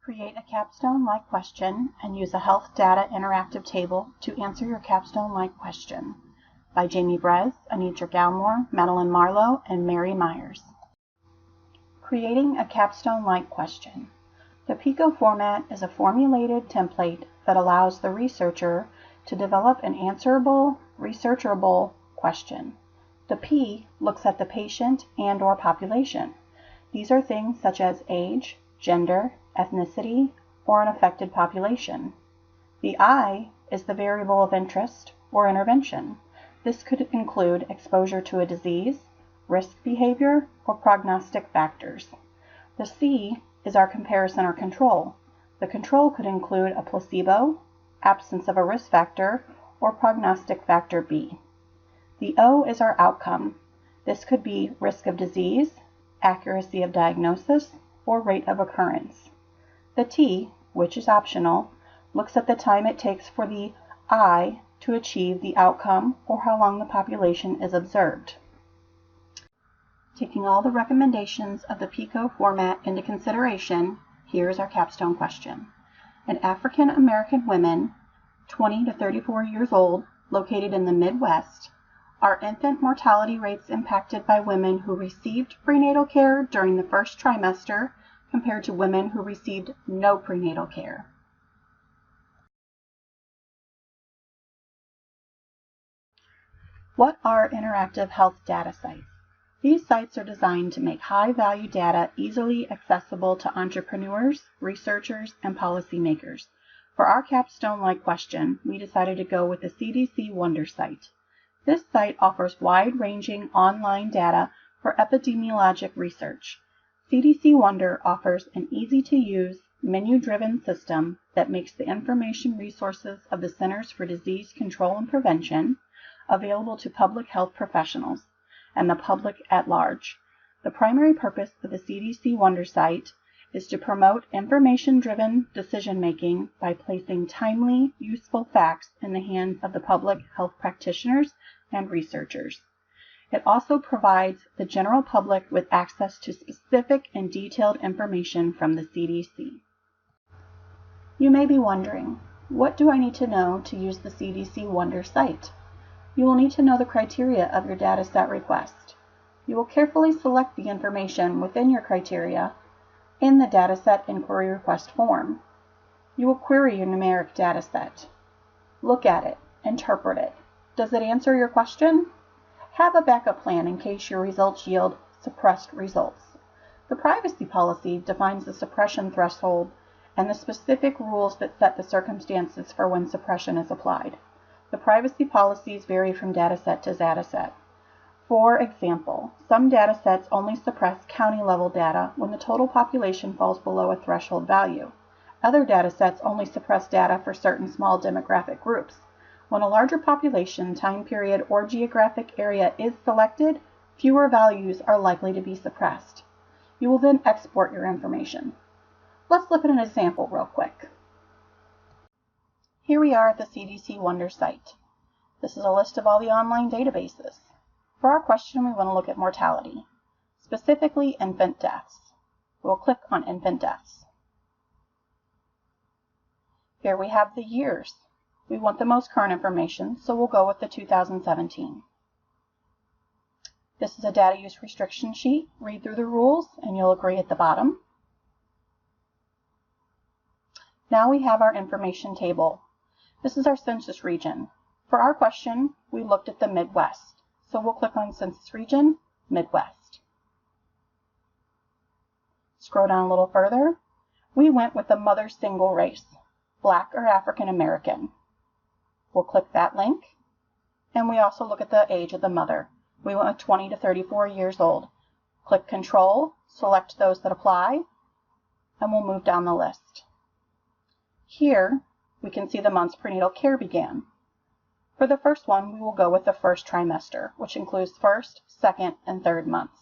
Create a capstone-like question and use a health data interactive table to answer your capstone-like question. By Jamie Brez, Anitra Galmore, Madeline Marlowe, and Mary Myers. Creating a capstone-like question. The PICO format is a formulated template that allows the researcher to develop an answerable, researchable question. The P looks at the patient and/or population. These are things such as age, gender, ethnicity, or an affected population. The I is the variable of interest or intervention. This could include exposure to a disease, risk behavior, or prognostic factors. The C is our comparison or control. The control could include a placebo, absence of a risk factor, or prognostic factor B. The O is our outcome. This could be risk of disease, accuracy of diagnosis, or rate of occurrence. The T, which is optional, looks at the time it takes for the I to achieve the outcome or how long the population is observed. Taking all the recommendations of the PICO format into consideration, here is our capstone question. In African American women, 20 to 34 years old, located in the Midwest, are infant mortality rates impacted by women who received prenatal care during the first trimester compared to women who received no prenatal care? What are interactive health data sites? These sites are designed to make high-value data easily accessible to entrepreneurs, researchers, and policymakers. For our capstone-like question, we decided to go with the CDC Wonder site. This site offers wide-ranging online data for epidemiologic research. CDC Wonder offers an easy-to-use, menu-driven system that makes the information resources of the Centers for Disease Control and Prevention available to public health professionals and the public at large. The primary purpose of the CDC Wonder site is to promote information-driven decision-making by placing timely, useful facts in the hands of the public health practitioners and researchers. It also provides the general public with access to specific and detailed information from the CDC. You may be wondering, what do I need to know to use the CDC Wonder site? You will need to know the criteria of your dataset request. You will carefully select the information within your criteria in the dataset inquiry request form. You will query your numeric dataset. Look at it, interpret it. Does it answer your question? Have a backup plan in case your results yield suppressed results. The privacy policy defines the suppression threshold and the specific rules that set the circumstances for when suppression is applied. The privacy policies vary from dataset to dataset. For example, some datasets only suppress county-level data when the total population falls below a threshold value. Other datasets only suppress data for certain small demographic groups. When a larger population, time period, or geographic area is selected, fewer values are likely to be suppressed. You will then export your information. Let's look at an example real quick. Here we are at the CDC Wonder site. This is a list of all the online databases. For our question, we want to look at mortality, specifically infant deaths. We'll click on infant deaths. Here we have the years. We want the most current information, so we'll go with the 2017. This is a data use restriction sheet. Read through the rules and you'll agree at the bottom. Now we have our information table. This is our census region. For our question, we looked at the Midwest, so we'll click on Census Region, Midwest. Scroll down a little further. We went with the mother single race, Black or African American. We'll click that link, and we also look at the age of the mother. We went with 20 to 34 years old. Click Control, select those that apply, and we'll move down the list. Here, we can see the months prenatal care began. For the first one, we will go with the first trimester, which includes first, second, and third months.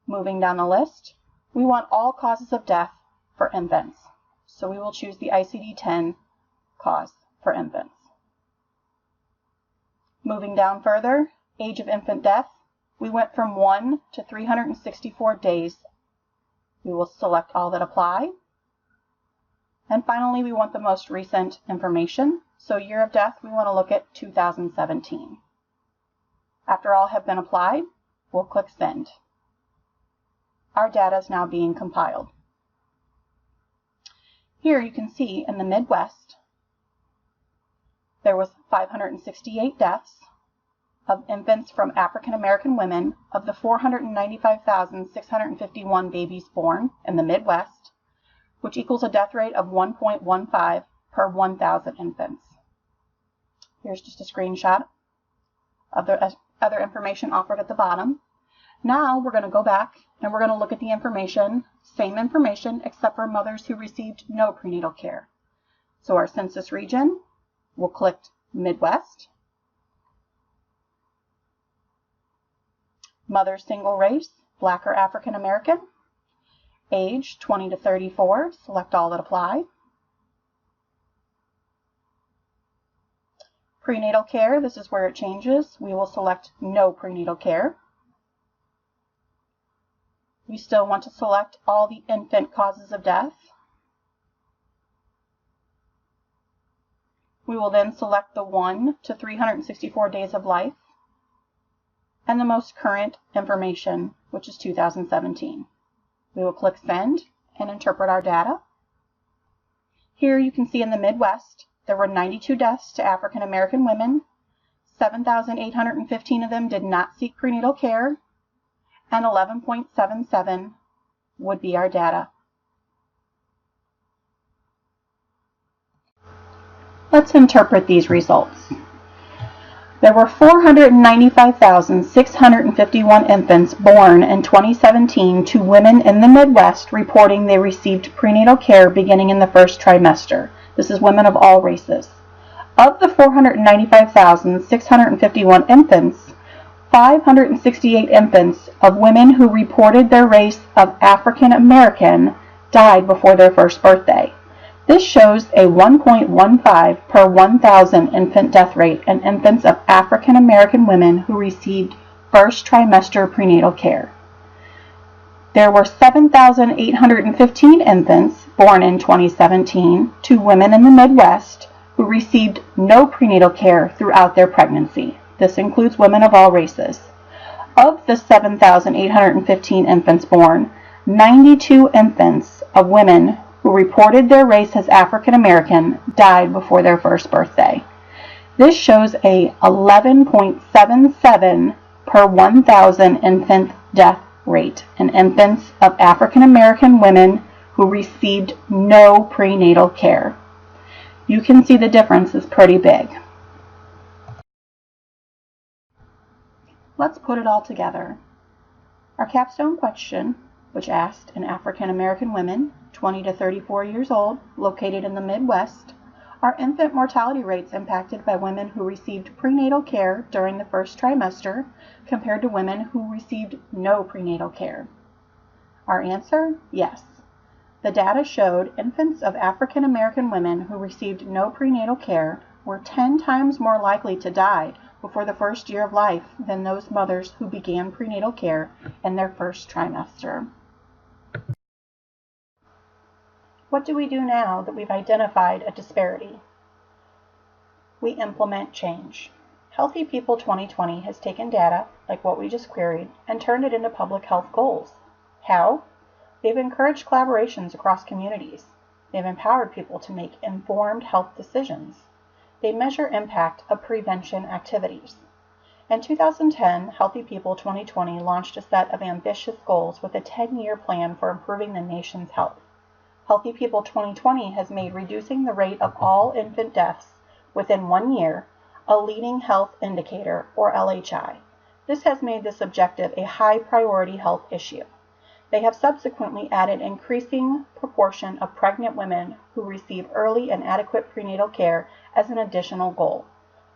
Moving down the list, we want all causes of death for infants, so we will choose the ICD-10 cause for infants. Moving down further, age of infant death, we went from 1 to 364 days We will select all that apply. And finally, we want the most recent information. So year of death, we want to look at 2017. After all have been applied, we'll click Send. Our data is now being compiled. Here you can see in the Midwest, there was 568 deaths of infants from African American women of the 495,651 babies born in the Midwest, which equals a death rate of 1.15 per 1,000 infants. Here's just a screenshot of the other information offered at the bottom. Now we're going to go back and we're going to look at the information, same information, except for mothers who received no prenatal care. So our census region, we'll click Midwest. Mother single race, Black or African American. Age 20 to 34, select all that apply. Prenatal care, this is where it changes. We will select no prenatal care. We still want to select all the infant causes of death. We will then select the 1 to 364 days of life and the most current information, which is 2017. We will click Send and interpret our data. Here you can see in the Midwest, there were 92 deaths to African American women. 7,815 of them did not seek prenatal care, and 11.77 would be our data. Let's interpret these results. There were 495,651 infants born in 2017 to women in the Midwest reporting they received prenatal care beginning in the first trimester. This is women of all races. Of the 495,651 infants, 568 infants of women who reported their race of African American died before their first birthday. This shows a 1.15 per 1,000 infant death rate in infants of African American women who received first trimester prenatal care. There were 7,815 infants born in 2017 to women in the Midwest who received no prenatal care throughout their pregnancy. This includes women of all races. Of the 7,815 infants born, 92 infants of women who reported their race as African American died before their first birthday. This shows a 11.77 per 1,000 infant death rate in infants of African American women who received no prenatal care. You can see the difference is pretty big. Let's put it all together. Our capstone question, which asked in African American women, 20 to 34 years old, located in the Midwest, are infant mortality rates impacted by women who received prenatal care during the first trimester compared to women who received no prenatal care? Our answer, yes. The data showed infants of African American women who received no prenatal care were 10 times more likely to die before the first year of life than those mothers who began prenatal care in their first trimester. What do we do now that we've identified a disparity? We implement change. Healthy People 2020 has taken data, like what we just queried, and turned it into public health goals. How? They've encouraged collaborations across communities. They've empowered people to make informed health decisions. They measure impact of prevention activities. In 2010, Healthy People 2020 launched a set of ambitious goals with a 10-year plan for improving the nation's health. Healthy People 2020 has made reducing the rate of all infant deaths within 1 year a leading health indicator, or LHI. This has made this objective a high priority health issue. They have subsequently added increasing proportion of pregnant women who receive early and adequate prenatal care as an additional goal.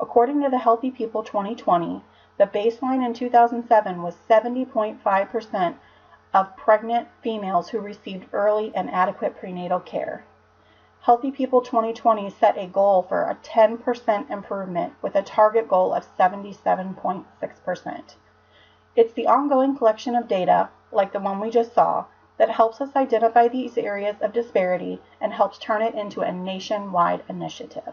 According to the Healthy People 2020, the baseline in 2007 was 70.5% of pregnant females who received early and adequate prenatal care. Healthy People 2020 set a goal for a 10% improvement with a target goal of 77.6%. It's the ongoing collection of data, like the one we just saw, that helps us identify these areas of disparity and helps turn it into a nationwide initiative.